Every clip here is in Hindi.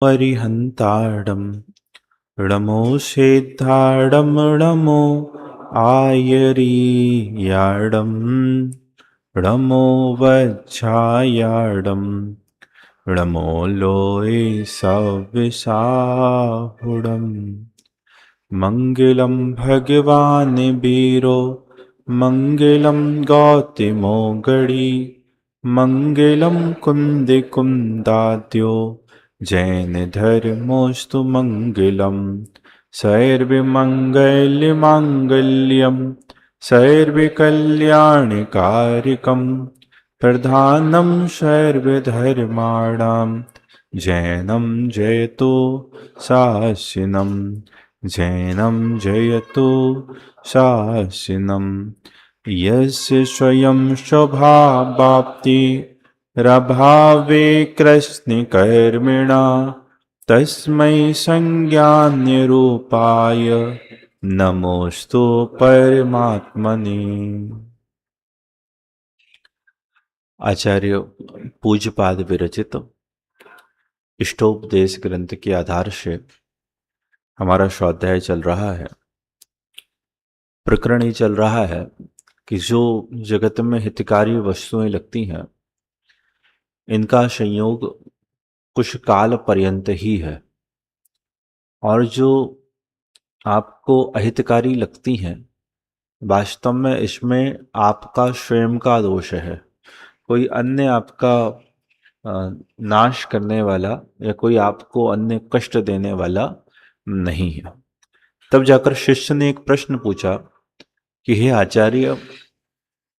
परिहन्ताडं णमो सेद्धाडं णमो आयरीयाडं णमो वज्झायाडं णमो लोये सविसाहुडम् मङ्गलं भगवान् वीरो मङ्गलं गौतमो गणी मङ्गलं कुन्दिकुन्दाद्यो जैनधर्मोऽस्तु मङ्गलं सर्वमङ्गलमाङ्गल्यं सर्वकल्याणकारिकं प्रधानं सर्वधर्माणां जैनं जयतु शासिनं जैनं जयतु शासिनं यस्य स्वयं स्वभावाप्तिरभावे कृष्णकर्मिणा तस्मै संज्ञान्यरूपाय नमोस्तु परमात्मने। आचार्य पूज्यपाद विरचित इष्टोपदेश ग्रंथ के आधार से हमारा स्वाध्याय चल रहा है। प्रकरण ये चल रहा है कि जो जगत में हितकारी वस्तुएं लगती हैं, इनका संयोग कुछ काल पर्यंत ही है, और जो आपको अहितकारी लगती हैं, वास्तव में इसमें आपका स्वयं का दोष है। कोई अन्य आपका नाश करने वाला या कोई आपको अन्य कष्ट देने वाला नहीं है। तब जाकर शिष्य ने एक प्रश्न पूछा कि हे आचार्य,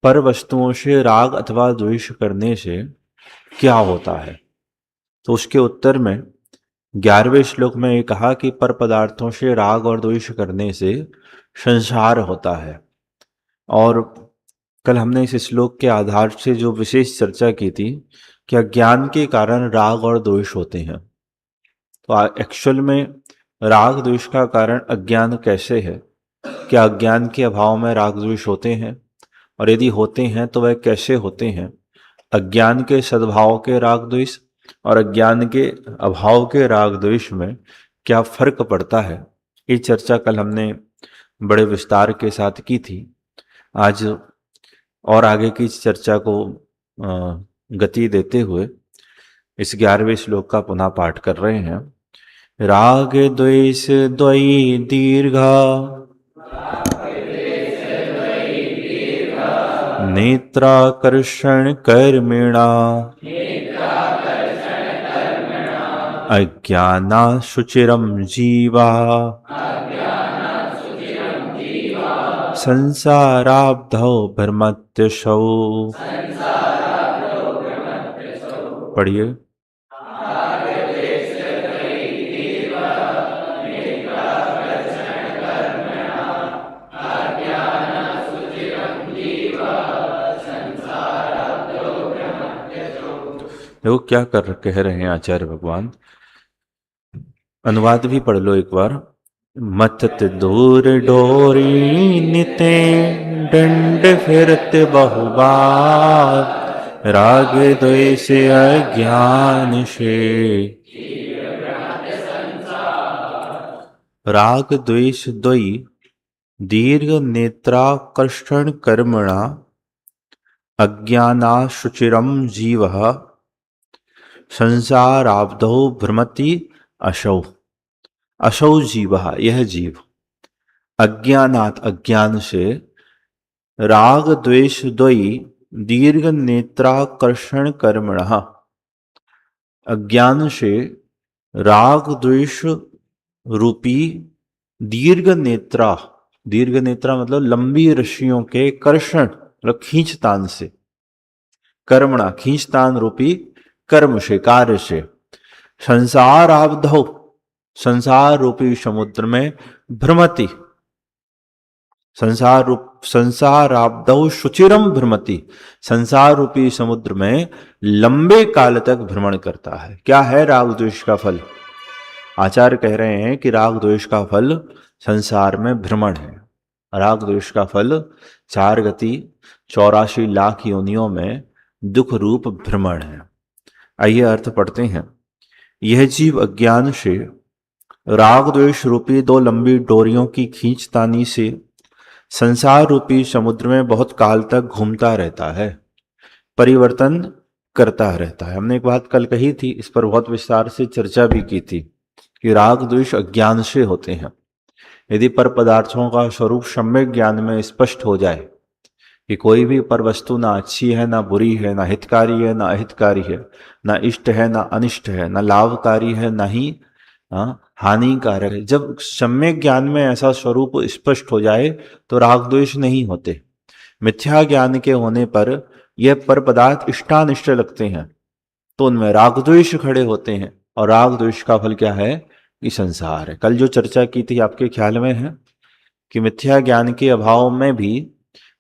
पर वस्तुओं से राग अथवा द्वेष करने से क्या होता है? तो उसके उत्तर में 11वें श्लोक में ये कहा कि पर पदार्थों से राग और द्वेष करने से संसार होता है। और कल हमने इस श्लोक के आधार से जो विशेष चर्चा की थी कि अज्ञान के कारण राग और द्वेष होते हैं। तो एक्चुअल में राग द्वेष का कारण अज्ञान कैसे है? क्या अज्ञान के अभाव में राग द्वेष होते हैं? और यदि होते हैं तो वह कैसे होते हैं? अज्ञान के सद्भाव के राग द्वेष और अज्ञान के अभाव के राग द्वेष में क्या फर्क पड़ता है? ये चर्चा कल हमने बड़े विस्तार के साथ की थी। आज और आगे की चर्चा को गति देते हुए इस 11वें श्लोक का पुनः पाठ कर रहे हैं। राग द्वेष द्वयी दीर्घा नेत्राकर्षण कर्मिणा अज्ञाना शुचिरं जीवा संसाराब्धौ भ्रमत्यसौ। पढ़िए। देखो क्या कह रहे हैं आचार्य भगवान। अनुवाद भी पढ़ लो एक बार। मत दूर डोरी निते दंड फिरत बहुबार राग द्वेष अज्ञान से। राग द्वेष द्वयी दीर्घ नेत्राकर्षण कर्मणा अज्ञानाशुचिरं जीवः संसाराब्धौ भ्रमति असौ। असौ जीवः, यह जीव, अज्ञानात्, अज्ञान से, राग द्वेष द्वयी दीर्घ नेत्राकर्षण कर्मणः, अज्ञान से राग द्वेष रूपी दीर्घ नेत्रा, दीर्घ नेत्रा मतलब लंबी रस्सियों के कर्षण मतलब खींचतान से, कर्मणा खींचतान रूपी कर्म से, कार्य से, संसार आब्धौ, संसार रूपी समुद्र में भ्रमति, संसार आब्धौ शुचिरम भ्रमति, संसार रूपी समुद्र में लंबे काल तक भ्रमण करता है। क्या है राग द्वेष का फल? आचार्य कह रहे हैं कि राग द्वेष का फल संसार में भ्रमण है। राग द्वेष का फल 4 गति 84 लाख योनियों में दुख रूप भ्रमण है। आइए अर्थ पढ़ते हैं। यह जीव अज्ञान से राग द्वेष रूपी दो लंबी डोरियों की खींचतानी से संसार रूपी समुद्र में बहुत काल तक घूमता रहता है, परिवर्तन करता रहता है। हमने एक बात कल कही थी, इस पर बहुत विस्तार से चर्चा भी की थी कि राग द्वेष अज्ञान से होते हैं। यदि पर पदार्थों का स्वरूप सम्यक ज्ञान में स्पष्ट हो जाए कि कोई भी पर वस्तु ना अच्छी है ना बुरी है, ना हितकारी है ना अहितकारी है, ना इष्ट है ना अनिष्ट है, ना लाभकारी है ना ही हानिकारक है, जब सम्यक ज्ञान में ऐसा स्वरूप स्पष्ट हो जाए तो राग द्वेष नहीं होते। मिथ्या ज्ञान के होने पर यह पर पदार्थ इष्टानिष्ट लगते हैं तो उनमें राग द्वेष खड़े होते हैं, और राग द्वेष का फल क्या है कि संसार है। कल जो चर्चा की थी आपके ख्याल में है कि मिथ्या ज्ञान के अभाव में भी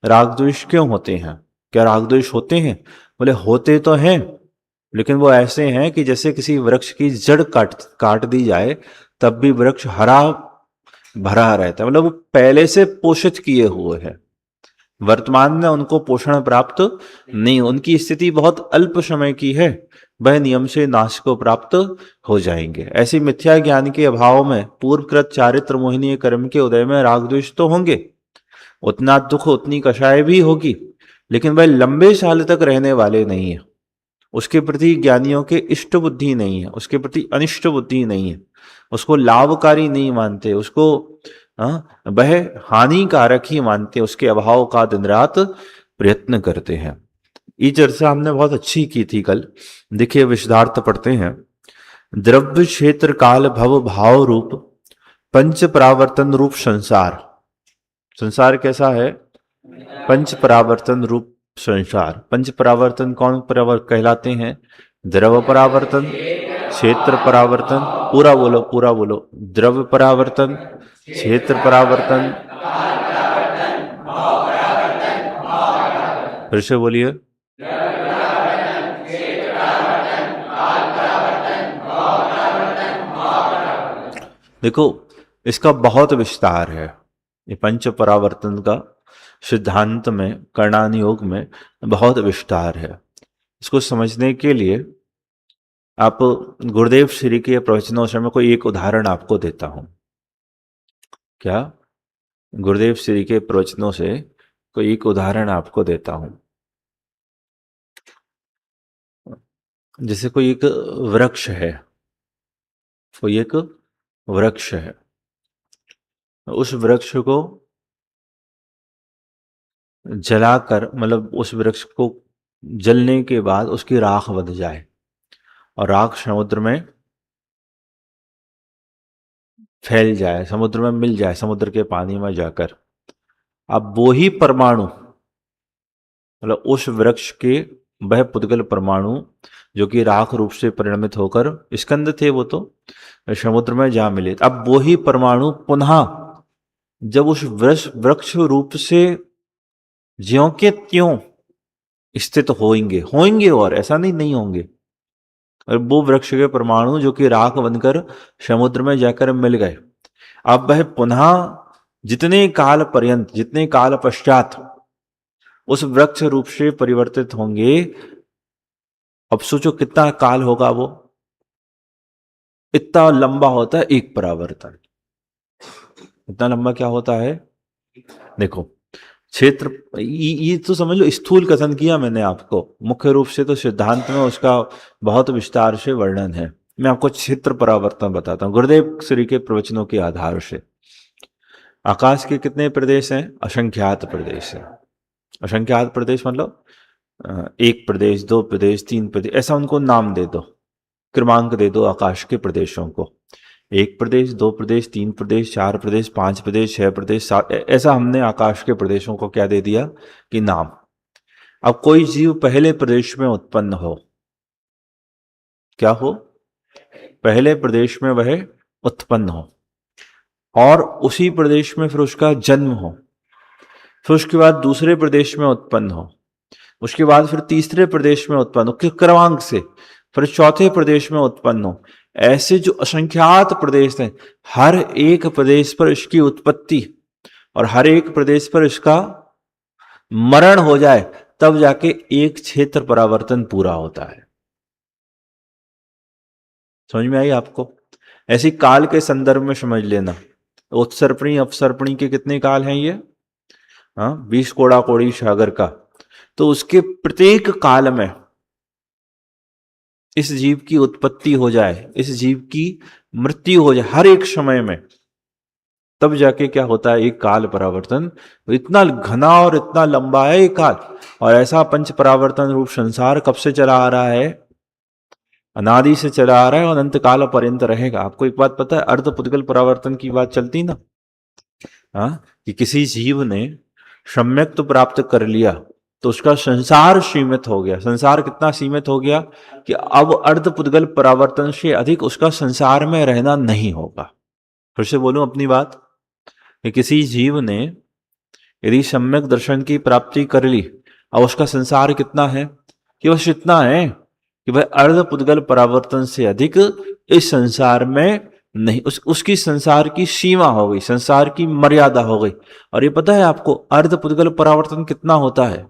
राग द्वेष क्यों होते हैं? क्या राग द्वेष होते हैं? बोले होते तो हैं, लेकिन वो ऐसे हैं कि जैसे किसी वृक्ष की जड़ काट दी जाए तब भी वृक्ष हरा भरा रहता है, मतलब वो पहले से पोषित किए हुए हैं, वर्तमान में उनको पोषण प्राप्त नहीं, उनकी स्थिति बहुत अल्प समय की है, वह नियम से नाश को प्राप्त हो जाएंगे। ऐसी मिथ्या ज्ञान के अभाव में पूर्वकृत चारित्र मोहिनी कर्म के उदय में राग द्वेष तो होंगे, उतना दुख उतनी कषाय भी होगी, लेकिन वह लंबे साल तक रहने वाले नहीं है। उसके प्रति ज्ञानियों के इष्ट बुद्धि नहीं है, उसके प्रति अनिष्ट बुद्धि नहीं है, उसको लाभकारी नहीं मानते, उसको वह हानिकारक ही मानते, उसके अभाव का दिन रात प्रयत्न करते हैं। ये चर्चा हमने बहुत अच्छी की थी कल। देखिए विशदार्थ पढ़ते हैं। द्रव्य क्षेत्र काल भव भाव रूप पंच परावर्तन रूप संसार। संसार कैसा है? पंच परावर्तन रूप संसार। पंच परावर्तन कौन कहलाते हैं? द्रव्य परावर्तन, क्षेत्र परावर्तन, पूरा बोलो पूरा बोलो, द्रव्य परावर्तन, क्षेत्र परावर्तन, फिर से बोलिए। देखो इसका बहुत विस्तार है, ये पंच परावर्तन का सिद्धांत में कर्णान योग में बहुत विस्तार है। इसको समझने के लिए आप गुरुदेव श्री के प्रवचनों से मैं कोई एक उदाहरण आपको देता हूं। क्या? गुरुदेव श्री के प्रवचनों से कोई एक उदाहरण आपको देता हूं। जैसे कोई एक वृक्ष है, कोई एक वृक्ष है, उस वृक्ष को जलाकर, मतलब उस वृक्ष को जलने के बाद उसकी राख बन जाए और राख समुद्र में फैल जाए, समुद्र में मिल जाए, समुद्र के पानी में जाकर। अब वो ही परमाणु, मतलब उस वृक्ष के वह पुद्गल परमाणु जो कि राख रूप से परिणमित होकर स्कंद थे, वो तो समुद्र में जा मिले। अब वो ही परमाणु पुनः जब उस वृक्ष रूप से ज्यों के त्यों स्थित होंगे और ऐसा नहीं होंगे, और वो वृक्ष के परमाणु जो कि राख बनकर समुद्र में जाकर मिल गए, अब वह पुनः जितने काल पर्यंत, जितने काल पश्चात उस वृक्ष रूप से परिवर्तित होंगे, अब सोचो कितना काल होगा वो। इतना लंबा होता है एक परावर्तन। इतना लंबा क्या होता है? देखो क्षेत्र, ये तो समझ लो स्थूल कथन किया मैंने आपको, मुख्य रूप से तो सिद्धांत में उसका बहुत विस्तार से वर्णन है। मैं आपको क्षेत्र परावर्तन बताता हूँ गुरुदेव श्री के प्रवचनों के आधार से। आकाश के कितने प्रदेश हैं? असंख्यात प्रदेश हैं। असंख्यात प्रदेश मतलब एक प्रदेश, दो प्रदेश, तीन प्रदेश, ऐसा उनको नाम दे दो, क्रमांक दे दो आकाश के प्रदेशों को। एक प्रदेश, दो प्रदेश, तीन प्रदेश, चार प्रदेश, पांच प्रदेश, छह प्रदेश, सात, ऐसा हमने आकाश के प्रदेशों को क्या दे दिया कि नाम। अब कोई जीव पहले प्रदेश में उत्पन्न हो, क्या हो? पहले प्रदेश में वह उत्पन्न हो और उसी प्रदेश में फिर उसका जन्म हो, फिर उसके बाद दूसरे प्रदेश में उत्पन्न हो, उसके बाद फिर तीसरे प्रदेश में उत्पन्न हो, किस क्रमांक से, फिर चौथे प्रदेश में उत्पन्न हो। ऐसे जो असंख्यात प्रदेश हैं, हर एक प्रदेश पर इसकी उत्पत्ति और हर एक प्रदेश पर इसका मरण हो जाए, तब जाके एक क्षेत्र परावर्तन पूरा होता है। समझ में आई आपको? ऐसी काल के संदर्भ में समझ लेना। उत्सर्पणी अपसर्पणी के कितने काल हैं ये? हाँ, 20 कोड़ा कोड़ी सागर का। तो उसके प्रत्येक काल में इस जीव की उत्पत्ति हो जाए, इस जीव की मृत्यु हो जाए, हर एक समय में, तब जाके क्या होता है, एक काल परावर्तन। इतना घना और इतना लंबा है ये काल। और ऐसा पंच परावर्तन रूप संसार कब से चला आ रहा है? अनादि से चला आ रहा है और अनंत काल पर्यंत रहेगा। आपको एक बात पता है, अर्ध पुद्गल परावर्तन की बात चलती ना, हाँ, कि किसी जीव ने सम्यक तो प्राप्त कर लिया तो उसका संसार सीमित हो गया। संसार कितना सीमित हो गया कि अब अर्ध पुद्गल परावर्तन से अधिक उसका संसार में रहना नहीं होगा। फिर से बोलूं अपनी बात, कि किसी जीव ने यदि सम्यक दर्शन की प्राप्ति कर ली, अब उसका संसार कितना है कि बस इतना है कि भाई अर्ध पुद्गल परावर्तन से अधिक इस संसार में नहीं, उसकी संसार की सीमा हो गई, संसार की मर्यादा हो गई। और ये पता है आपको, अर्ध पुद्गल परावर्तन कितना होता है?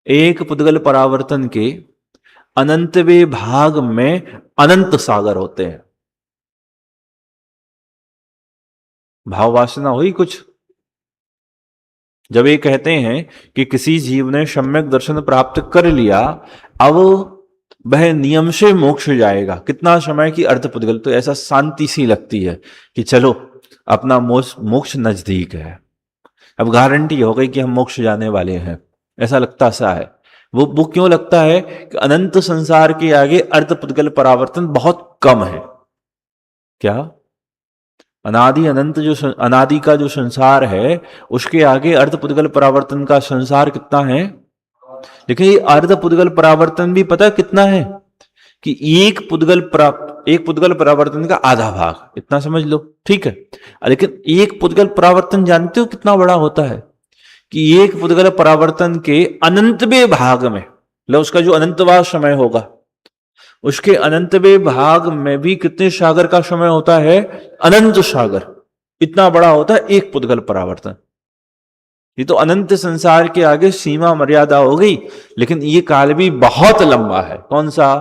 एक पुद्गल परावर्तन के अनंतवें भाग में अनंत सागर होते हैं। भाव वासना हुई कुछ? जब ये कहते हैं कि किसी जीव ने सम्यक दर्शन प्राप्त कर लिया, अब वह नियम से मोक्ष जाएगा। कितना समय की अर्ध पुद्गल, तो ऐसा शांति सी लगती है कि चलो अपना मोक्ष नजदीक है, अब गारंटी हो गई कि हम मोक्ष जाने वाले हैं, ऐसा लगता सा है। वो क्यों लगता है कि अनंत संसार के आगे अर्ध पुद्गल परावर्तन बहुत कम है। क्या? अनादि अनंत जो अनादि का जो संसार है, उसके आगे अर्ध पुद्गल परावर्तन का संसार कितना है? लेकिन ये अर्ध पुद्गल परावर्तन भी पता कितना है कि एक पुद्गल परावर्तन का आधा भाग, इतना समझ लो, ठीक है। लेकिन एक पुद्गल परावर्तन जानते हो कितना बड़ा होता है? कि एक पुद्गल परावर्तन के अनंतवें भाग में, मतलब उसका जो अनंतवास समय होगा, उसके अनंतवें भाग में भी कितने सागर का समय होता है? अनंत सागर। इतना बड़ा होता है एक पुद्गल परावर्तन। ये तो अनंत संसार के आगे सीमा मर्यादा हो गई। लेकिन ये काल भी बहुत लंबा है। कौन सा?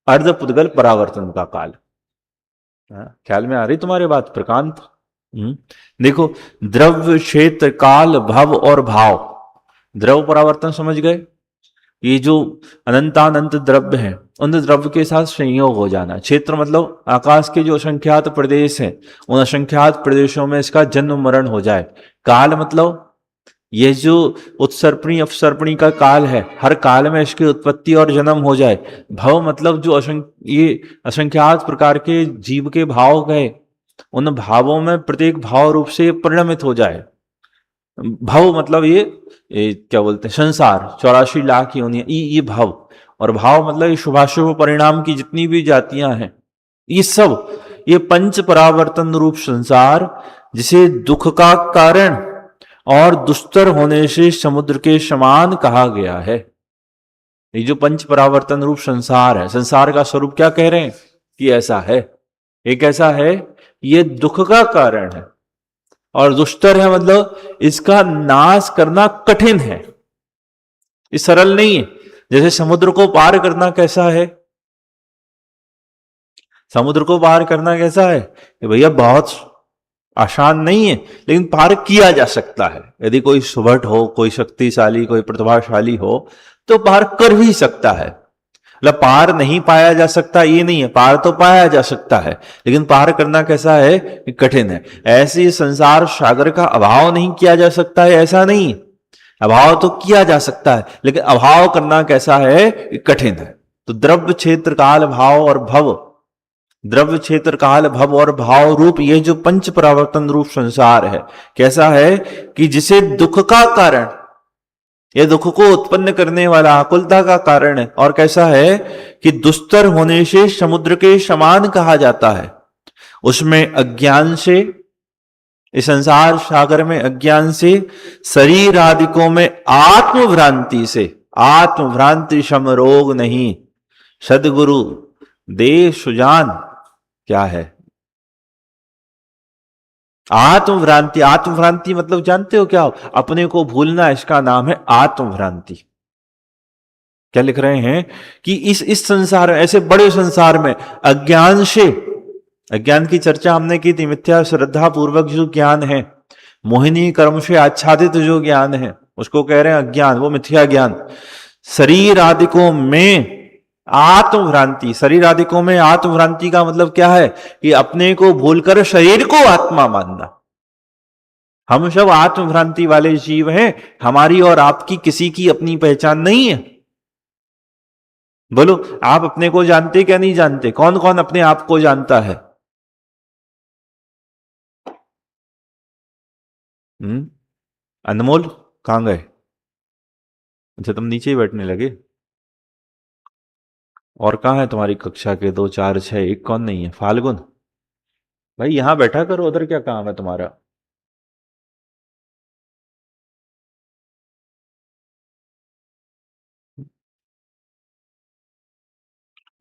अर्ध पुद्गल परावर्तन का काल। ख्याल में आ रही तुम्हारे बात प्रकांत? देखो, द्रव्य, क्षेत्र, काल, भव और भाव। द्रव्य परावर्तन समझ गए? ये जो अनंतानंत द्रव्य हैं, उन द्रव्य के साथ संयोग हो जाना। क्षेत्र मतलब आकाश के जो असंख्यात प्रदेश हैं, उन असंख्यात प्रदेशों में इसका जन्म मरण हो जाए। काल मतलब ये जो उत्सर्पणी अपसर्पणी का काल है, हर काल में इसकी उत्पत्ति और जन्म हो जाए। भव मतलब जो ये असंख्यात प्रकार के जीव के भाव गए, उन भावों में प्रत्येक भाव रूप से परिणमित हो जाए। भव मतलब ये क्या बोलते हैं, संसार, 84 लाख योनियां, ये भव। और भाव मतलब ये शुभाशुभ परिणाम की जितनी भी जातियां हैं, ये सब, ये पंच परावर्तन रूप संसार, जिसे दुख का कारण और दुस्तर होने से समुद्र के समान कहा गया है। ये जो पंच परावर्तन रूप संसार है, संसार का स्वरूप क्या कह रहे हैं कि ऐसा है, एक ऐसा है, ये दुख का कारण है और दुष्तर है, मतलब इसका नाश करना कठिन है, ये सरल नहीं है। जैसे समुद्र को पार करना कैसा है? समुद्र को पार करना कैसा है कि भैया बहुत आसान नहीं है, लेकिन पार किया जा सकता है। यदि कोई सुभट हो, कोई शक्तिशाली, कोई प्रतिभाशाली हो, तो पार कर ही सकता है। मतलब पार नहीं पाया जा सकता ये नहीं है, पार तो पाया जा सकता है, लेकिन पार करना कैसा है? कठिन है। ऐसे संसार सागर का अभाव नहीं किया जा सकता है, ऐसा नहीं। अभाव तो किया जा सकता है, लेकिन अभाव करना कैसा है? कठिन है। तो द्रव्य, क्षेत्र, काल, भाव और भव, द्रव्य, क्षेत्र, काल, भव और भाव रूप ये जो पंच परावर्तन रूप संसार है, कैसा है कि जिसे दुख का कारण, ये दुख को उत्पन्न करने वाला, आकुलता का कारण है। और कैसा है कि दुस्तर होने से समुद्र के समान कहा जाता है। उसमें अज्ञान से, इस संसार सागर में अज्ञान से, शरीर आदिकों में आत्मभ्रांति से, आत्मभ्रांति सम रोग नहीं, सदगुरु दे सुजान, क्या है आत्मभ्रांति? आत्मभ्रांति मतलब जानते हो क्या? अपने को भूलना, इसका नाम है आत्मभ्रांति। क्या लिख रहे हैं कि इस संसार, ऐसे बड़े संसार में अज्ञान से, अज्ञान की चर्चा हमने की थी, मिथ्या श्रद्धा पूर्वक जो ज्ञान है, मोहिनी कर्म से आच्छादित जो ज्ञान है, उसको कह रहे हैं अज्ञान, वो मिथ्या ज्ञान। शरीर आदिकों में आत्मभ्रांति, शरीर आदिकों में आत्मभ्रांति का मतलब क्या है कि अपने को भूलकर शरीर को आत्मा मानना। हम सब आत्मभ्रांति वाले जीव हैं, हमारी और आपकी किसी की अपनी पहचान नहीं है। बोलो, आप अपने को जानते क्या नहीं जानते? कौन कौन अपने आप को जानता है? अनमोल कहां गए? अच्छा, तुम नीचे ही बैठने लगे। और कहाँ है तुम्हारी कक्षा के 2 4 6? एक कौन नहीं है? फाल्गुन भाई, यहां बैठा करो, उधर क्या काम है तुम्हारा?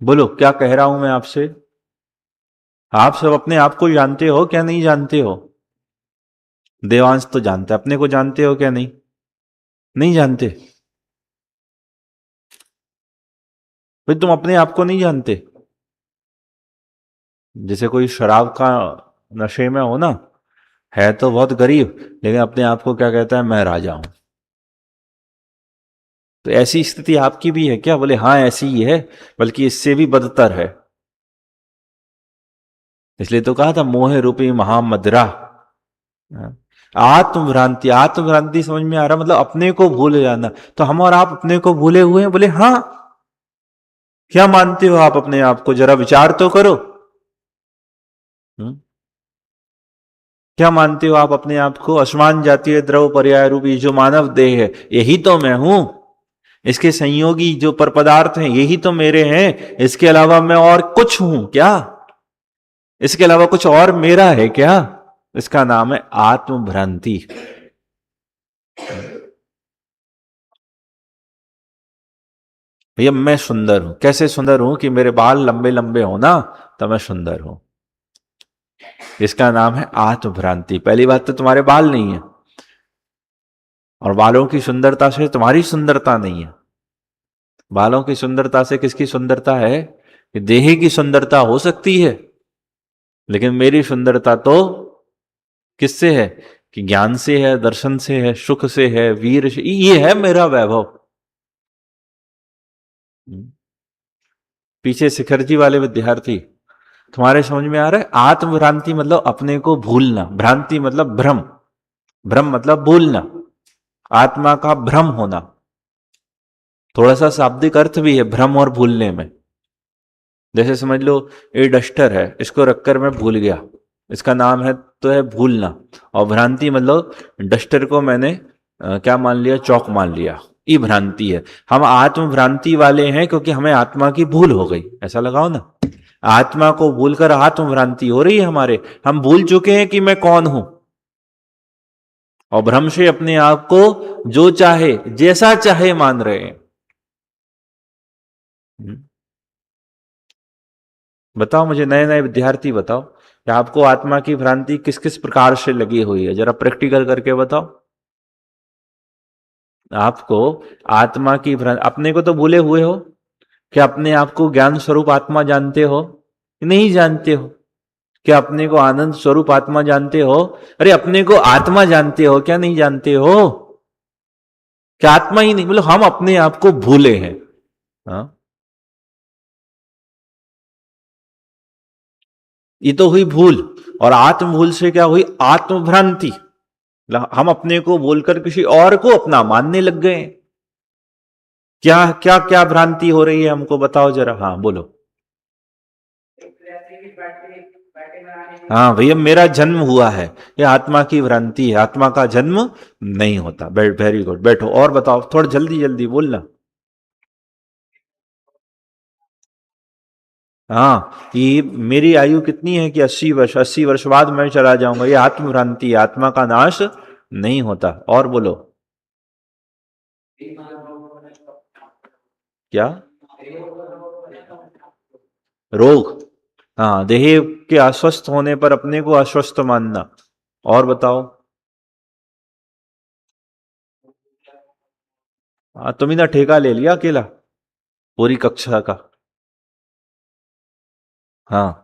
बोलो, क्या कह रहा हूं मैं आपसे? आप सब अपने आप को जानते हो क्या नहीं जानते हो? देवांश तो जानता है, अपने को जानते हो क्या नहीं? नहीं जानते? भाई तुम अपने आप को नहीं जानते? जैसे कोई शराब का नशे में हो ना, है तो बहुत गरीब, लेकिन अपने आप को क्या कहता है? मैं राजा हूं। तो ऐसी स्थिति आपकी भी है क्या? बोले हाँ ऐसी ही है, बल्कि इससे भी बदतर है। इसलिए तो कहा था मोह रूपी महामदरा। आत्मभ्रांति, आत्मभ्रांति समझ में आ रहा, मतलब अपने को भूल जाना। तो हम और आप अपने को भूले हुए हैं? बोले हाँ। क्या मानते हो आप अपने आप को? जरा विचार तो करो। क्या मानते हो आप अपने आप को? असमान जातीय द्रव पर्याय रूपी जो मानव देह है, यही तो मैं हूं। इसके संयोगी जो पर पदार्थ हैं, यही तो मेरे हैं। इसके अलावा मैं और कुछ हूं क्या? इसके अलावा कुछ और मेरा है क्या? इसका नाम है आत्मभ्रांति। भैया मैं सुंदर हूं। कैसे सुंदर हूं? कि मेरे बाल लंबे लंबे हो ना, तो मैं सुंदर हूं। इसका नाम है आत्मभ्रांति। पहली बात तो तुम्हारे बाल नहीं है, और बालों की सुंदरता से तुम्हारी सुंदरता नहीं है। बालों की सुंदरता से किसकी सुंदरता है? कि देह की सुंदरता हो सकती है, लेकिन मेरी सुंदरता तो किससे है? कि ज्ञान से है, दर्शन से है, सुख से है, वीर से, ये है मेरा वैभव। पीछे शिखरजी वाले विद्यार्थी, तुम्हारे समझ में आ रहा है? आत्मभ्रांति मतलब अपने को भूलना, भ्रांति मतलब भ्रम, भ्रम मतलब भूलना, आत्मा का भ्रम होना। थोड़ा सा शाब्दिक अर्थ भी है भ्रम और भूलने में। जैसे समझ लो, ये डस्टर है, इसको रखकर मैं भूल गया, इसका नाम है तो है भूलना। और भ्रांति मतलब डस्टर को मैंने क्या मान लिया? चौक मान लिया, ये भ्रांति है। हम आत्म भ्रांति वाले हैं क्योंकि हमें आत्मा की भूल हो गई। ऐसा लगाओ ना, आत्मा को भूलकर आत्म भ्रांति हो रही है हमारे। हम भूल चुके हैं कि मैं कौन हूं, और भ्रम से अपने आप को जो चाहे जैसा चाहे मान रहे हैं। बताओ मुझे, नए नए विद्यार्थी बताओ कि आपको आत्मा की भ्रांति किस किस प्रकार से लगी हुई है? जरा प्रैक्टिकल करके बताओ। आपको आत्मा की भ्रांति, अपने को तो भूले हुए हो। क्या अपने आप को ज्ञान स्वरूप आत्मा जानते हो? नहीं जानते हो। क्या अपने को आनंद स्वरूप आत्मा जानते हो? अरे अपने को आत्मा जानते हो क्या नहीं जानते हो? क्या आत्मा ही नहीं, मतलब हम अपने आप को भूले हैं। हाँ, ये तो हुई भूल। और आत्म भूल से क्या हुई? आत्मभ्रांति। हम अपने को बोलकर किसी और को अपना मानने लग गए। क्या क्या क्या भ्रांति हो रही है हमको बताओ जरा। हाँ बोलो। हाँ भैया, मेरा जन्म हुआ है, ये आत्मा की भ्रांति है। आत्मा का जन्म नहीं होता। वेरी गुड, बैठो और बताओ, थोड़ा जल्दी जल्दी बोलना। हाँ, ये मेरी आयु कितनी है? कि 80 वर्ष, 80 वर्ष बाद मैं चला जाऊंगा। ये आत्मभ्रांति है, आत्मा का नाश नहीं होता। और बोलो। क्या? रोग? हाँ, देह के अस्वस्थ होने पर अपने को अस्वस्थ मानना। और बताओ। हाँ, तुम ही ना ठेका ले लिया अकेला। पूरी कक्षा का। हाँ,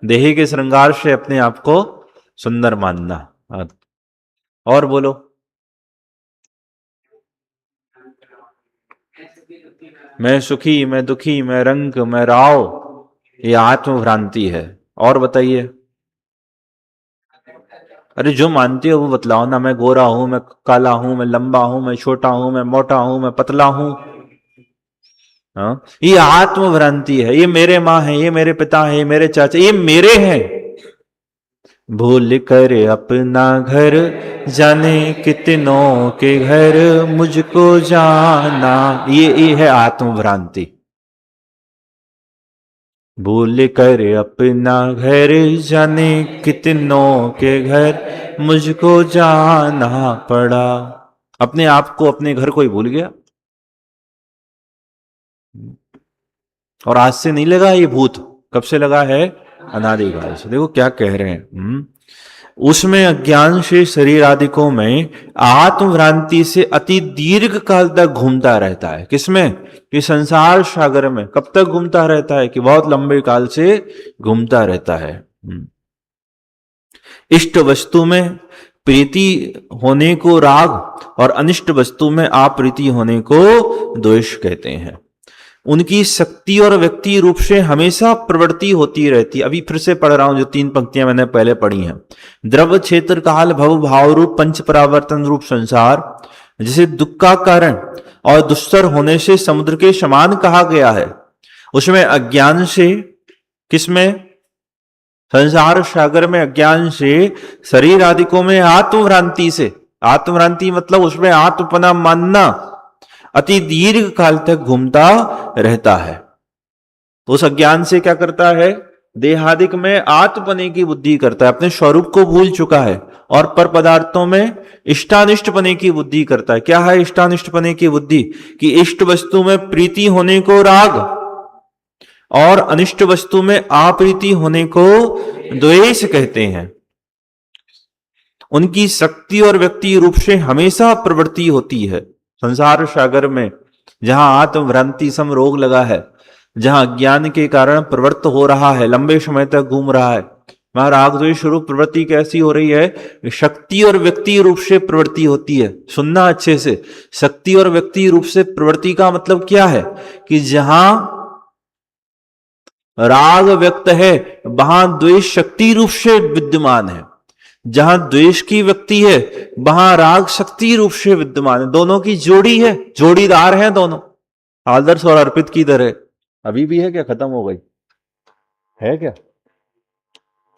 देही के श्रृंगार से अपने आप को सुंदर मानना। हाँ, और बोलो। मैं सुखी, मैं दुखी, मैं रंग, मैं राव, ये आत्म भ्रांति है। और बताइए। अरे जो मानते हो वो बतलाओ ना। मैं गोरा हूं, मैं काला हूं, मैं लंबा हूं, मैं छोटा हूं, मैं मोटा हूं, मैं पतला हूं। हाँ, ये आत्म भ्रांति है। ये मेरे माँ है, ये मेरे पिता है, ये मेरे चाचा, ये मेरे हैं। भूल कर अपना घर, जाने कितनों के घर, मुझको जाना। ये है आत्म भ्रांति। भूल कर अपना घर, जाने कितनों के घर, मुझको जाना पड़ा। अपने आप को, अपने घर को ही भूल गया। और आज से नहीं लगा ये भूत, कब से लगा है? अनादिकाल से। देखो क्या कह रहे हैं। उसमें अज्ञान से शरीर आदिकों में आत्मभ्रांति से अति दीर्घ काल तक घूमता रहता है। किसमें? कि संसार सागर में। कब तक घूमता रहता है? कि बहुत लंबे काल से घूमता रहता है। इष्ट वस्तु में प्रीति होने को राग और अनिष्ट वस्तु में अप्रीति होने को द्वेष कहते हैं। उनकी शक्ति और व्यक्ति रूप से हमेशा प्रवृत्ति होती रहती है। अभी फिर से पढ़ रहा हूं जो 3 पंक्तियां मैंने पहले पढ़ी हैं। द्रव्य क्षेत्र काल भव भाव रूप पंच परावर्तन रूप संसार, जिसे दुख का कारण और दुस्तर होने से समुद्र के समान कहा गया है, उसमें अज्ञान से, किसमें? संसार सागर में अज्ञान से, शरीर आदिकों में आत्मभ्रांति से। आत्मभ्रांति मतलब उसमें आत्मपना मानना अति दीर्घ काल तक घूमता रहता है। तो उस अज्ञान से क्या करता है? देहादिक में आत्मपने की बुद्धि करता है, अपने स्वरूप को भूल चुका है। और पर पदार्थों में इष्टानिष्ट पने की बुद्धि करता है। क्या है इष्टानिष्ट पने की बुद्धि? कि इष्ट वस्तु में प्रीति होने को राग और अनिष्ट वस्तु में अप्रीति होने को द्वेष कहते हैं। उनकी शक्ति और व्यक्ति रूप से हमेशा प्रवृत्ति होती है। संसार सागर में जहां आत्मभ्रांति सम रोग लगा है, जहां अज्ञान के कारण प्रवृत्त हो रहा है, लंबे समय तक घूम रहा है, वहां राग द्वेष रूप प्रवृत्ति कैसी हो रही है? शक्ति और व्यक्ति रूप से प्रवृत्ति होती है। सुनना अच्छे से। शक्ति और व्यक्ति रूप से प्रवृत्ति का मतलब क्या है? कि जहां राग व्यक्त है वहां द्वेष शक्ति रूप से विद्यमान है। जहां द्वेष की व्यक्ति है वहां राग शक्ति रूप से विद्यमान है। दोनों की जोड़ी है, जोड़ीदार हैं दोनों। आदर्श और अर्पित की तरह। अभी भी है क्या? खत्म हो गई है क्या?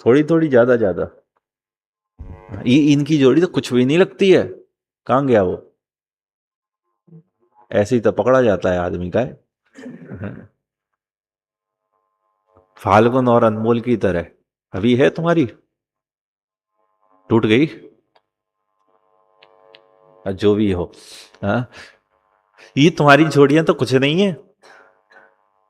थोड़ी थोड़ी, ज्यादा ज्यादा। ये इनकी जोड़ी तो कुछ भी नहीं लगती है। कहां गया वो? ऐसे ही तो पकड़ा जाता है आदमी का। फाल्गुन और अनमोल की तरह। अभी है तुम्हारी? टूट गई? जो भी हो। हाँ, ये तुम्हारी जोड़ियां तो कुछ नहीं है।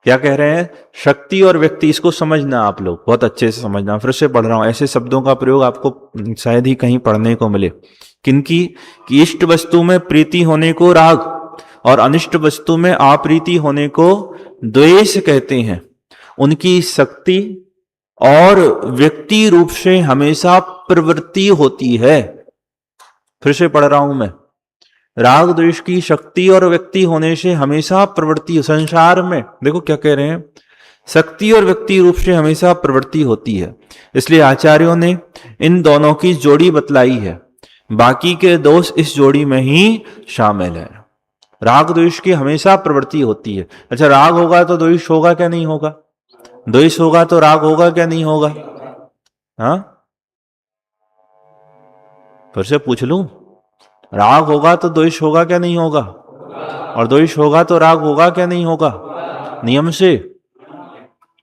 क्या कह रहे हैं? शक्ति और व्यक्ति। इसको समझना आप लोग, बहुत अच्छे से समझना। फिर से पढ़ रहा हूं, ऐसे शब्दों का प्रयोग आपको शायद ही कहीं पढ़ने को मिले। किनकी? कि इष्ट वस्तु में प्रीति होने को राग और अनिष्ट वस्तु में अप्रीति होने को द्वेष कहते हैं। उनकी शक्ति और व्यक्ति रूप से हमेशा प्रवृत्ति होती है। फिर से पढ़ रहा हूं मैं। राग द्वेष की शक्ति और व्यक्ति होने से हमेशा प्रवृत्ति, संसार में देखो क्या कह रहे हैं, शक्ति और व्यक्ति रूप से हमेशा प्रवृत्ति होती है। इसलिए आचार्यों ने इन दोनों की जोड़ी बतलाई है। बाकी के दोष इस जोड़ी में ही शामिल है। राग द्वेष की हमेशा प्रवृत्ति होती है। अच्छा, राग होगा तो द्वेष होगा क्या? नहीं होगा। द्वेष होगा तो राग होगा क्या? नहीं होगा। हाँ, फिर से पूछ लूं, राग होगा तो द्वेष होगा क्या? नहीं होगा। और द्वेष होगा तो राग होगा क्या? नहीं होगा। नियम से।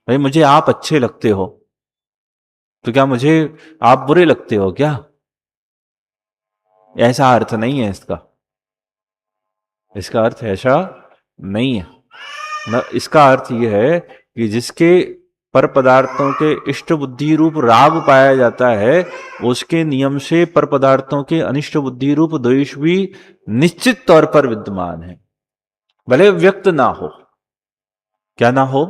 भाई मुझे आप अच्छे लगते हो तो क्या मुझे आप बुरे लगते हो क्या? ऐसा अर्थ नहीं है इसका। इसका अर्थ ऐसा नहीं है ना। इसका अर्थ यह है कि जिसके पर पदार्थों के इष्ट बुद्धि रूप राग पाया जाता है, उसके नियम से पर पदार्थों के अनिष्ट बुद्धि रूप द्वेष भी निश्चित तौर पर विद्यमान है। भले व्यक्त ना हो, क्या ना हो,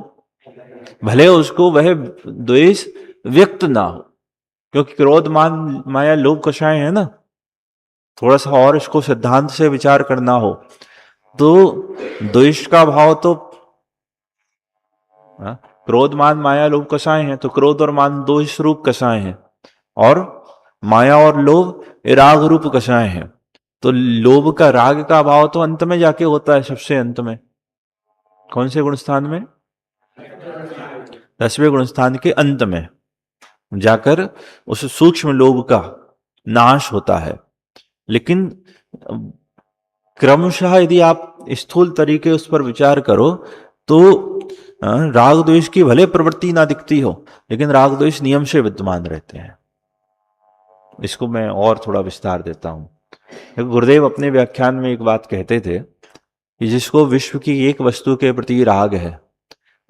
भले उसको वह द्वेष व्यक्त ना हो, क्योंकि क्रोध मान माया लोभ कषाय है ना। थोड़ा सा और इसको सिद्धांत से विचार करना हो तो द्वेष का भाव तो क्रोध मान माया लोभ कषाय हैं, तो क्रोध और मान दो स्वरूप कषाय हैं, और माया और लोभ ये राग रूप कषाय हैं। तो लोभ का राग का भाव तो अंत में जाके होता है, सबसे अंत में। कौन से गुण स्थान में? 10वें गुण स्थान के अंत में जाकर उस सूक्ष्म लोभ का नाश होता है। लेकिन क्रमशः यदि आप स्थूल तरीके उस पर विचार करो तो राग द्वेष की भले प्रवृत्ति ना दिखती हो, लेकिन राग द्वेष नियम से विद्यमान रहते हैं। इसको मैं और थोड़ा विस्तार देता हूं। गुरुदेव अपने व्याख्यान में एक बात कहते थे कि जिसको विश्व की एक वस्तु के प्रति राग है,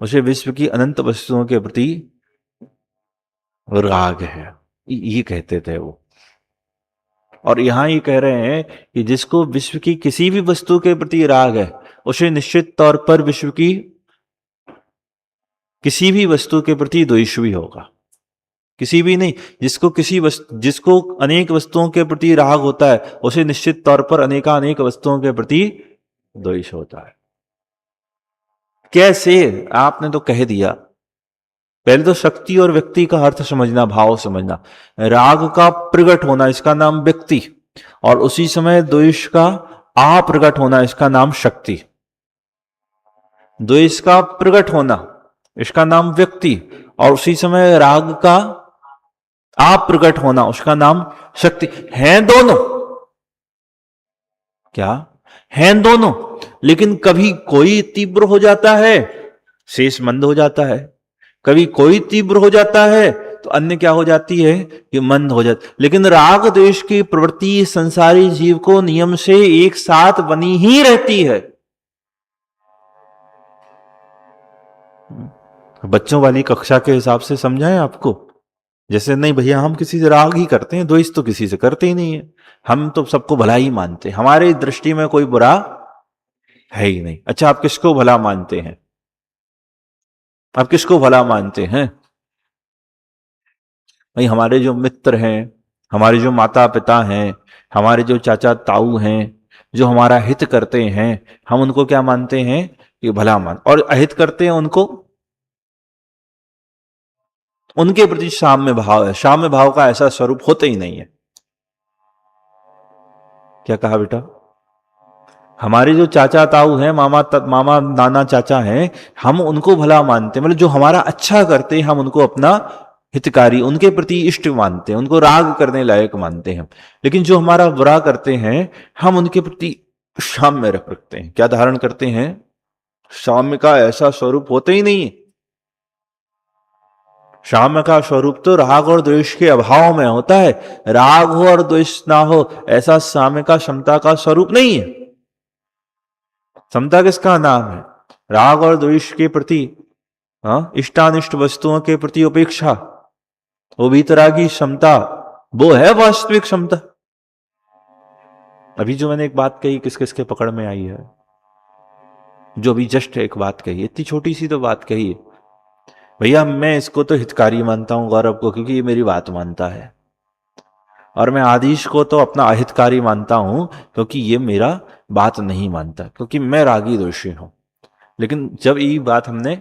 उसे विश्व की अनंत वस्तुओं के प्रति राग है, ये कहते थे वो। और यहां ये कह रहे हैं कि जिसको विश्व की किसी भी वस्तु के प्रति राग है, उसे निश्चित तौर पर विश्व की किसी भी वस्तु के प्रति द्वेष भी होगा। किसी भी नहीं, जिसको अनेक वस्तुओं के प्रति राग होता है, उसे निश्चित तौर पर अनेकानेक वस्तुओं के प्रति द्वेष होता है। कैसे? आपने तो कह दिया। पहले तो शक्ति और व्यक्ति का अर्थ समझना, भाव समझना। राग का प्रकट होना, इसका नाम व्यक्ति, और उसी समय द्वेष का अप्रकट होना, इसका नाम शक्ति। द्वेष का प्रकट होना, इसका नाम व्यक्ति, और उसी समय राग का अप्रकट होना, उसका नाम शक्ति। हैं दोनों, क्या हैं दोनों, लेकिन कभी कोई तीव्र हो जाता है, शेष मंद हो जाता है। कभी कोई तीव्र हो जाता है तो अन्य क्या हो जाती है, कि मंद हो जाती। लेकिन राग द्वेष की प्रवृत्ति संसारी जीव को नियम से एक साथ बनी ही रहती है। बच्चों वाली कक्षा के हिसाब से समझाएं आपको। जैसे नहीं भैया हम किसी से राग ही करते हैं, द्वेष तो किसी से करते ही नहीं है, हम तो सबको भला ही मानते हैं, हमारी दृष्टि में कोई बुरा है ही नहीं। अच्छा, आप किसको भला मानते हैं? आप किसको भला मानते हैं? भाई हमारे जो मित्र हैं, हमारे जो माता पिता हैं, हमारे जो चाचा ताऊ हैं, जो हमारा हित करते हैं, हम उनको क्या मानते हैं? कि भला मान। और अहित करते हैं उनको, उनके प्रति साम्य भाव है। साम्य भाव का ऐसा स्वरूप होता ही नहीं है। क्या कहा बेटा? हमारे जो चाचा ताऊ हैं, मामा नाना चाचा हैं, हम उनको भला मानते हैं, मतलब जो हमारा अच्छा करते हैं हम उनको अपना हितकारी, उनके प्रति इष्ट मानते हैं, उनको राग करने लायक मानते हैं। लेकिन जो हमारा बुरा करते हैं हम उनके प्रति साम्य रखते हैं। क्या धारण करते हैं? साम्य का ऐसा स्वरूप होता ही नहीं है। साम्य का स्वरूप तो राग और द्वेष के अभाव में होता है। राग हो और द्वेष ना हो, ऐसा साम्य का समता का स्वरूप नहीं है। समता किसका नाम है? राग और द्वेष के प्रति इष्टानिष्ट वस्तुओं के प्रति उपेक्षा, वो वीतरागी समता, वो है वास्तविक समता। अभी जो मैंने एक बात कही, किस किस के पकड़ में आई है? जो अभी जस्ट एक बात कही, इतनी छोटी सी तो बात कही है, भैया मैं इसको तो हितकारी मानता हूं गौरव को, क्योंकि ये मेरी बात मानता है, और मैं आदिश को तो अपना अहितकारी मानता हूं क्योंकि ये मेरा बात नहीं मानता, क्योंकि मैं रागी दोषी हूं। लेकिन जब ये बात हमने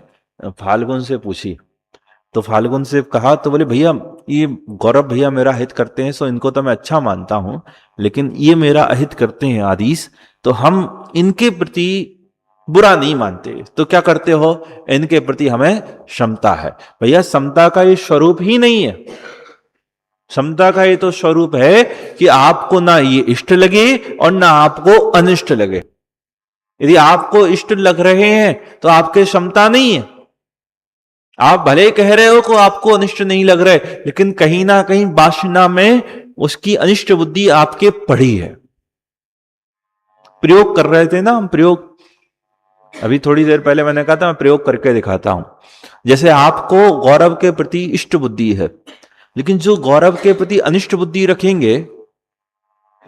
फाल्गुन से पूछी तो फाल्गुन से कहा तो बोले भैया ये गौरव भैया मेरा हित करते हैं, सो इनको तो मैं अच्छा मानता हूं, लेकिन ये मेरा अहित करते हैं आदिश, तो हम इनके प्रति बुरा नहीं मानते। तो क्या करते हो? इनके प्रति हमें समता है। भैया समता का ये स्वरूप ही नहीं है। समता का ये तो स्वरूप है कि आपको ना ये इष्ट लगे और ना आपको अनिष्ट लगे। यदि आपको इष्ट लग रहे हैं तो आपके समता नहीं है। आप भले कह रहे हो कि आपको अनिष्ट नहीं लग रहे, लेकिन कहीं ना कहीं वासना में उसकी अनिष्ट बुद्धि आपके पड़ी है। प्रयोग कर रहे थे ना हम, प्रयोग अभी थोड़ी देर पहले मैंने कहा था, मैं प्रयोग करके दिखाता हूं। जैसे आपको गौरव के प्रति इष्ट बुद्धि है, लेकिन जो गौरव के प्रति अनिष्ट बुद्धि रखेंगे,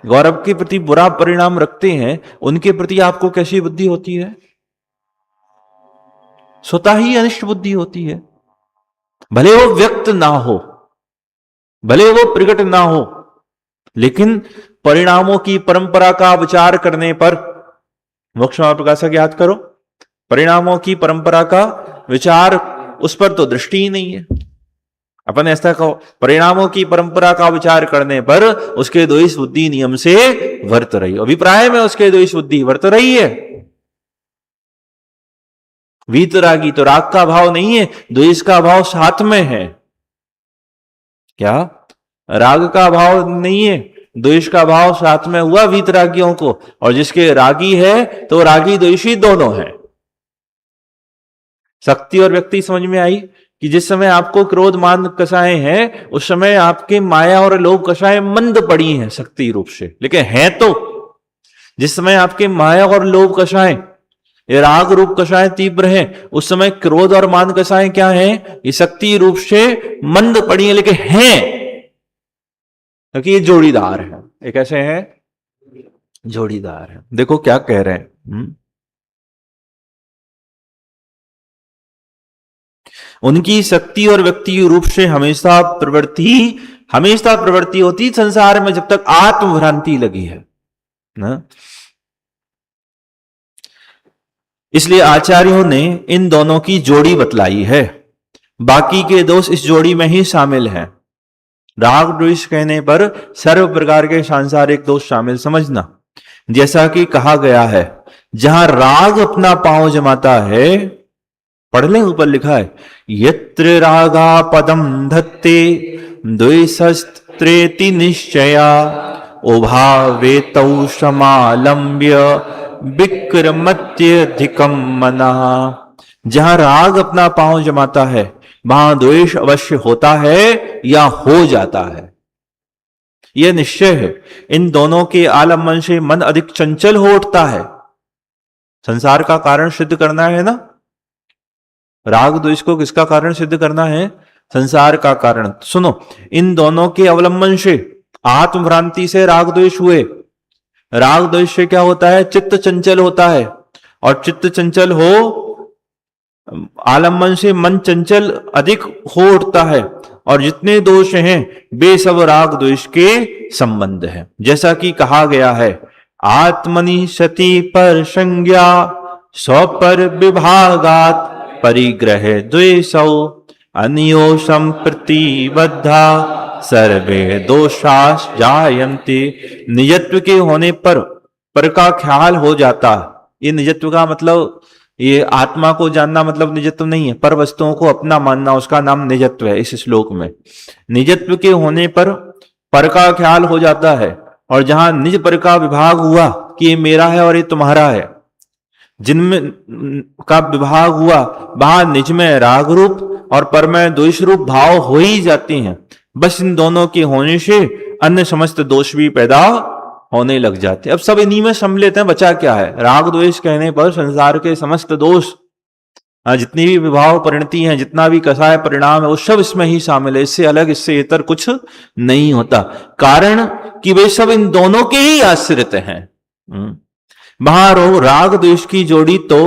गौरव के प्रति बुरा परिणाम रखते हैं, उनके प्रति आपको कैसी बुद्धि होती है? स्वतः ही अनिष्ट बुद्धि होती है। भले वो व्यक्त ना हो, भले वो प्रकट ना हो, लेकिन परिणामों की परंपरा का विचार करने पर, मोक्ष प्रकाशक याद करो, परिणामों की परंपरा का विचार, उस पर तो दृष्टि ही नहीं है। अपन ऐसा कहो, परिणामों की परंपरा का विचार करने पर उसके द्वेष बुद्धि नियम से वर्त रही, अभिप्राय में उसके द्वेष बुद्धि वर्त रही है। वीतरागी तो राग का भाव नहीं है, द्वेष का भाव साथ में है। क्या? राग का भाव नहीं है, द्वेष का भाव साथ में हुआ वीतरागियों को, और जिसके रागी है तो रागी द्वेषी दोनों है। शक्ति और व्यक्ति समझ में आई कि जिस समय आपको क्रोध मान कषाएं हैं, उस समय आपके माया और लोभ कषाएं मंद पड़ी हैं शक्ति रूप से, लेकिन है तो, जिस समय आपके माया और लोभ कषाएं, ये राग रूप कषाएं तीव्र हैं, उस समय क्रोध और मान कषाएं क्या हैं? ये शक्ति रूप से मंद पड़ी हैं, लेकिन हैं, क्योंकि ये जोड़ीदार है। ये कैसे है? जोड़ीदार है। देखो क्या कह रहे हैं, उनकी शक्ति और व्यक्ति रूप से हमेशा प्रवृत्ति होती संसार में जब तक आत्मभ्रांति लगी है ना? इसलिए आचार्यों ने इन दोनों की जोड़ी बतलाई है, बाकी के दोष इस जोड़ी में ही शामिल हैं। राग द्वेष कहने पर सर्व प्रकार के सांसारिक दोष शामिल समझना। जैसा कि कहा गया है, जहां राग अपना पांव जमाता है, पढ़ लें, ऊपर लिखा है, यत्र रागा पदम धत्ते द्वेषस्त्रेति निश्चया उभावेतौ समालंब्य विक्रमत्यधिकम मना। जहां राग अपना पांव जमाता है, वहां द्वेष अवश्य होता है या हो जाता है, यह निश्चय है। इन दोनों के आलम्बन से मन अधिक चंचल हो उठता है। संसार का कारण सिद्ध करना है ना, राग द्वेष को किसका कारण सिद्ध करना है? संसार का कारण। सुनो, इन दोनों के अवलंबन से, आत्मभ्रांति से राग द्वेष हुए। राग द्वेष से क्या होता है? चित्त चंचल होता है, और चित्त चंचल हो, आलम्बन से मन चंचल अधिक हो उठता है, और जितने दोष हैं वे सब राग द्वेष के संबंध है। जैसा कि कहा गया है, आत्मनि सति पर संज्ञा स्व पर विभागात परिग्रह द्वेषौ अन्यो संप्रतिबद्धा सर्वे दोषास जायन्ते। निजत्व के होने पर का ख्याल हो जाता। ये निजत्व का मतलब, ये आत्मा को जानना मतलब निजत्व नहीं है, पर वस्तुओं को अपना मानना, उसका नाम निजत्व है। इस श्लोक में निजत्व के होने पर का ख्याल हो जाता है, और जहां निज पर का विभाग हुआ कि ये मेरा है और ये तुम्हारा है, जिनमें का विभाग हुआ, वहां निज में राग रूप और पर में द्वेष रूप भाव हो ही जाते हैं। बस इन दोनों के होने से अन्य समस्त दोष भी पैदा होने लग जाते हैं। अब सब इन्हीं में सम्मिलित हैं, बचा क्या है? राग द्वेष कहने पर संसार के समस्त दोष, जितनी भी विभाव परिणति हैं, जितना भी कसाय परिणाम है, वो सब इसमें ही शामिल है। इससे अलग, इससे इतर कुछ नहीं होता। कारण कि वे सब इन दोनों के ही आश्रित हैं। वहां राग द्वेष की जोड़ी तो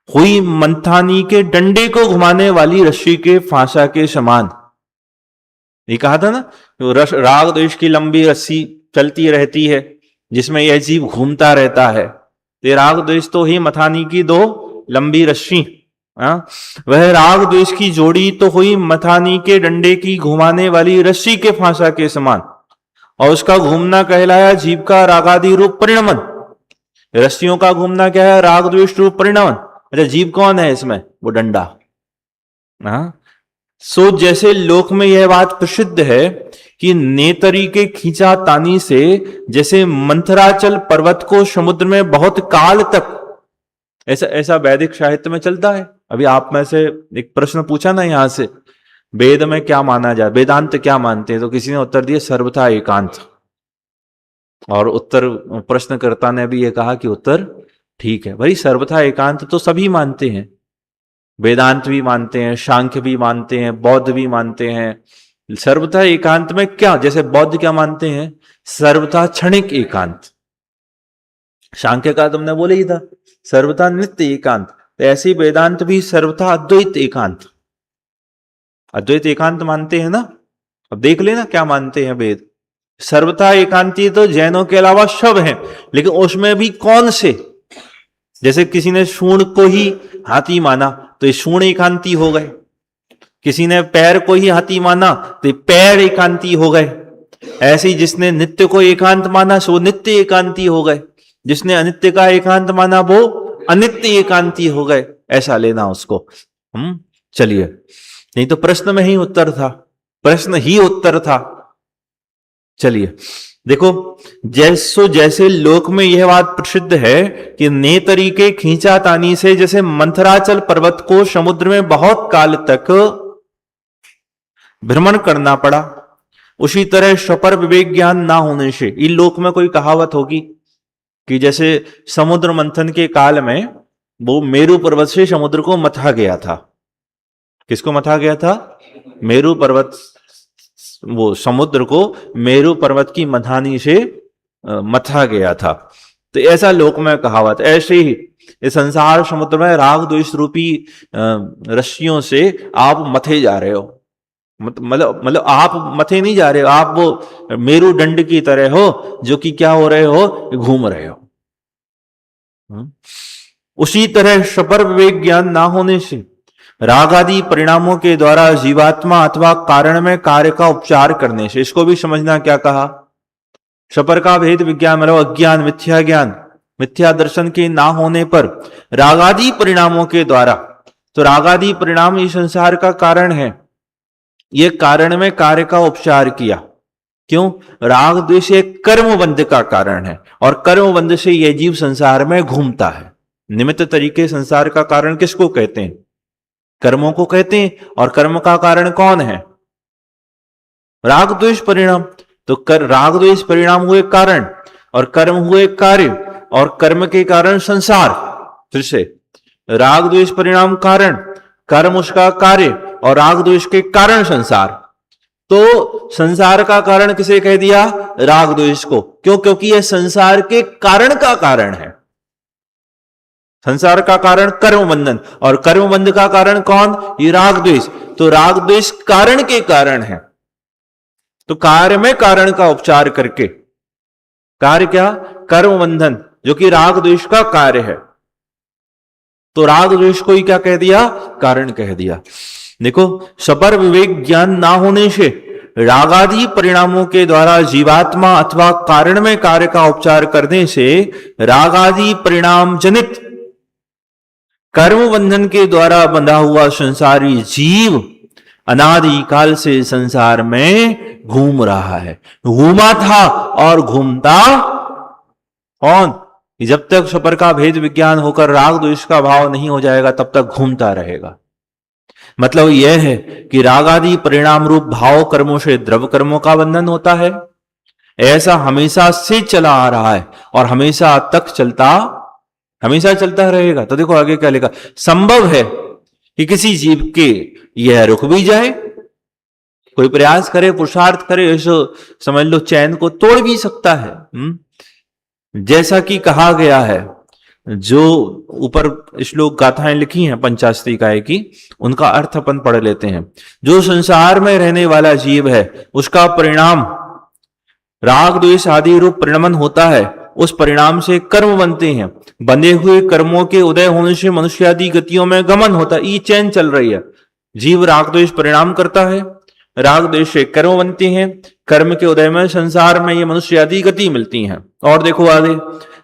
हुई मंथानी के डंडे को घुमाने वाली रस्सी के फांसा के समान। ये कहा था ना, तो राग द्वेष की लंबी रस्सी चलती रहती है, जिसमें यह जीव घूमता रहता है। तो राग द्वेष तो ही मथानी की दो लंबी रस्सी। वह राग द्वेष की जोड़ी तो हुई मथानी के डंडे की घुमाने वाली रस्सी के फांसा के समान, और उसका घूमना कहलाया जीव का रागादि रूप परिणमन। रस्सियों का घूमना क्या है? राग द्वेष रूप परिणमन। अच्छा, जीव कौन है इसमें? वो डंडा। सो जैसे लोक में यह बात प्रसिद्ध है कि नेतरी के खींचा तानी से जैसे मंथराचल पर्वत को समुद्र में बहुत काल तक, ऐसा वैदिक साहित्य में चलता है। अभी आप में से एक प्रश्न पूछा ना यहां से, वेद में क्या माना जाए, वेदांत क्या मानते हैं? तो किसी ने उत्तर दिया सर्वथा एकांत, और उत्तर प्रश्नकर्ता ने भी यह कहा कि उत्तर ठीक है। भाई सर्वथा एकांत तो सभी मानते हैं, वेदांत भी मानते हैं, सांख्य भी मानते हैं, बौद्ध भी मानते हैं। सर्वथा एकांत में क्या, जैसे बौद्ध क्या मानते हैं? सर्वथा क्षणिक एकांत। सांख्य का तुमने बोले ही था, सर्वथा नित्य एकांत। तो ऐसे ही वेदांत भी सर्वथा अद्वैत एकांत, अद्वैत एकांत मानते हैं ना। अब देख लेना क्या मानते हैं वेद। सर्वथा एकांती तो जैनों के अलावा सब हैं, लेकिन उसमें भी कौन से, जैसे किसी ने सूंड को ही हाथी माना तो ये सूंड एकांती हो गए, किसी ने पैर को ही हाथी माना तो ये पैर एकांती हो गए। ऐसे ही जिसने नित्य को एकांत माना सो नित्य एकांती हो गए, जिसने अनित्य का एकांत माना वो अनित्य एकांती हो गए, ऐसा लेना उसको। चलिए, नहीं तो प्रश्न में ही उत्तर था, प्रश्न ही उत्तर था। चलिए देखो, जैसे लोक में यह बात प्रसिद्ध है कि ने तरीके खींचा तानी से जैसे मंथराचल पर्वत को समुद्र में बहुत काल तक भ्रमण करना पड़ा, उसी तरह सपर विवेक ज्ञान ना होने से इन लोक में कोई कहावत होगी कि जैसे समुद्र मंथन के काल में वो मेरू पर्वत से समुद्र को मथा गया था। किसको मथा गया था? मेरू पर्वत, वो समुद्र को मेरू पर्वत की मथानी से मथा गया था। तो ऐसा लोक में कहावत। ऐसे ही इस संसार समुद्र में राग द्वेष रूपी रस्सियों से आप मथे जा रहे हो, मतलब आप मथे नहीं जा रहे हो, आप वो मेरू दंड की तरह हो जो कि क्या हो रहे हो, घूम रहे हो। उसी तरह सपर विवेक ज्ञान ना होने से राग आदि परिणामों के द्वारा जीवात्मा अथवा कारण में कार्य का उपचार करने से, इसको भी समझना क्या कहा। सपर का भेद विज्ञान मतलब अज्ञान, मिथ्या ज्ञान, मिथ्या दर्शन के ना होने पर रागादि परिणामों के द्वारा, तो रागादि परिणाम इस संसार का कारण है, ये कारण में कार्य का उपचार किया। क्यों? राग द्वेष एक कर्मबंध का कारण है और कर्मबंध से यह जीव संसार में घूमता है। निमित्त तरीके संसार का कारण किसको कहते हैं? कर्मों को कहते हैं। और कर्म का कारण कौन है? राग द्वेष परिणाम। तो राग द्वेष परिणाम हुए कारण और कर्म हुए कार्य और कर्म के कारण संसार। फिर से राग द्वेष परिणाम कारण, कर्म उसका कार्य और राग द्वेष के कारण संसार। तो संसार का कारण किसे कह दिया? राग द्वेष को। क्यों? क्योंकि यह संसार के कारण का कारण है। संसार का कारण कर्म बंधन और कर्म बंध का कारण कौन? ये राग द्वेष। तो राग द्वेष कारण के कारण है। तो कार्य में कारण का उपचार करके, कार्य क्या? कर्म बंधन, जो कि राग द्वेष का कार्य है। तो राग द्वेष को ही क्या कह दिया? कारण कह दिया। देखो, सपर विवेक ज्ञान ना होने से रागादि परिणामों के द्वारा जीवात्मा अथवा कारण में कार्य का उपचार करने से रागादि परिणाम जनित कर्म बंधन के द्वारा बंधा हुआ संसारी जीव अनादि काल से संसार में घूम रहा है। घूमा था और घूमता कौन? जब तक सपर का भेद विज्ञान होकर राग द्वेष का भाव नहीं हो जाएगा तब तक घूमता रहेगा। मतलब यह है कि राग आदि परिणाम रूप भाव कर्मों से द्रव्य कर्मों का बंधन होता है। ऐसा हमेशा से चला आ रहा है और हमेशा चलता रहेगा। तो देखो आगे क्या लिखा, संभव है कि किसी जीव के यह रुक भी जाए, कोई प्रयास करे, पुरुषार्थ करे, ऐसा समझ लो चैन को तोड़ भी सकता है। जैसा कि कहा गया है, जो ऊपर श्लोक गाथाएं लिखी हैं पंचाशरी की, उनका अर्थ अपन पढ़ लेते हैं। जो संसार में रहने वाला जीव है उसका परिणाम राग द्वेष आदि रूप परिणमन होता है। उस परिणाम से कर्म बनते हैं। बंधे हुए कर्मों के उदय होने से मनुष्य आदि गतियों में गमन होता है। ये चैन चल रही है। जीव राग द्वेष परिणाम करता है, राग द्वेष से कर्म बनते हैं, कर्म के उदय में संसार में ये मनुष्य आदि गति मिलती है। और देखो आगे,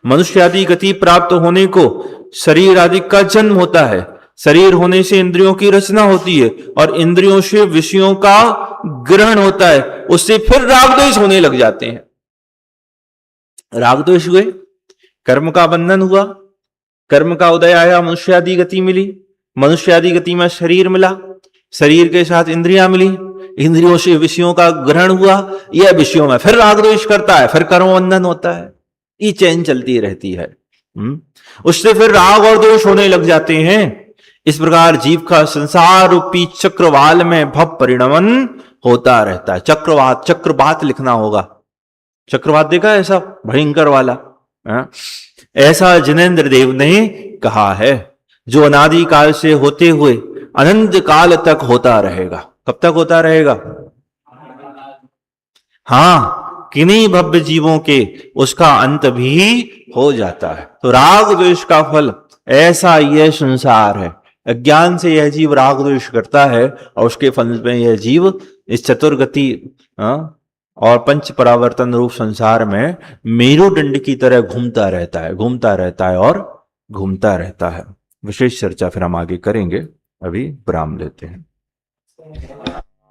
मनुष्य आदि गति प्राप्त होने को शरीर आदि का जन्म होता है। शरीर होने से इंद्रियों की रचना होती है और इंद्रियों से विषयों का ग्रहण होता है। उससे फिर राग द्वेष होने लग जाते हैं। राग द्वेष हुए, कर्म का बंधन हुआ, कर्म का उदय आया, मनुष्य आदि गति मिली, मनुष्य आदि गति में शरीर मिला, शरीर के साथ इंद्रियां मिली, इंद्रियों से विषयों का ग्रहण हुआ, यह विषयों में फिर राग द्वेष करता है, फिर कर्म बंधन होता है। ये चैन चलती रहती है। उससे फिर राग और द्वेष होने लग जाते हैं। इस प्रकार जीव का संसार रूपी चक्रवाल में भव परिणमन होता रहता है। चक्रवात लिखना होगा। चक्रवात देखा ऐसा भयंकर वाला, ऐसा जिनेन्द्र देव ने कहा है। जो अनादिकाल से होते हुए अनंत काल तक होता रहेगा। कब तक होता रहेगा? हाँ, किन्हीं भव्य जीवों के उसका अंत भी हो जाता है। तो राग द्वेष का फल ऐसा यह संसार है। अज्ञान से यह जीव राग द्वेष करता है और उसके फल में यह जीव इस चतुर्गति और पंच परावर्तन रूप संसार में मेरुदंड की तरह घूमता रहता है, घूमता रहता है और घूमता रहता है। विशेष चर्चा फिर हम आगे करेंगे, अभी विराम लेते हैं।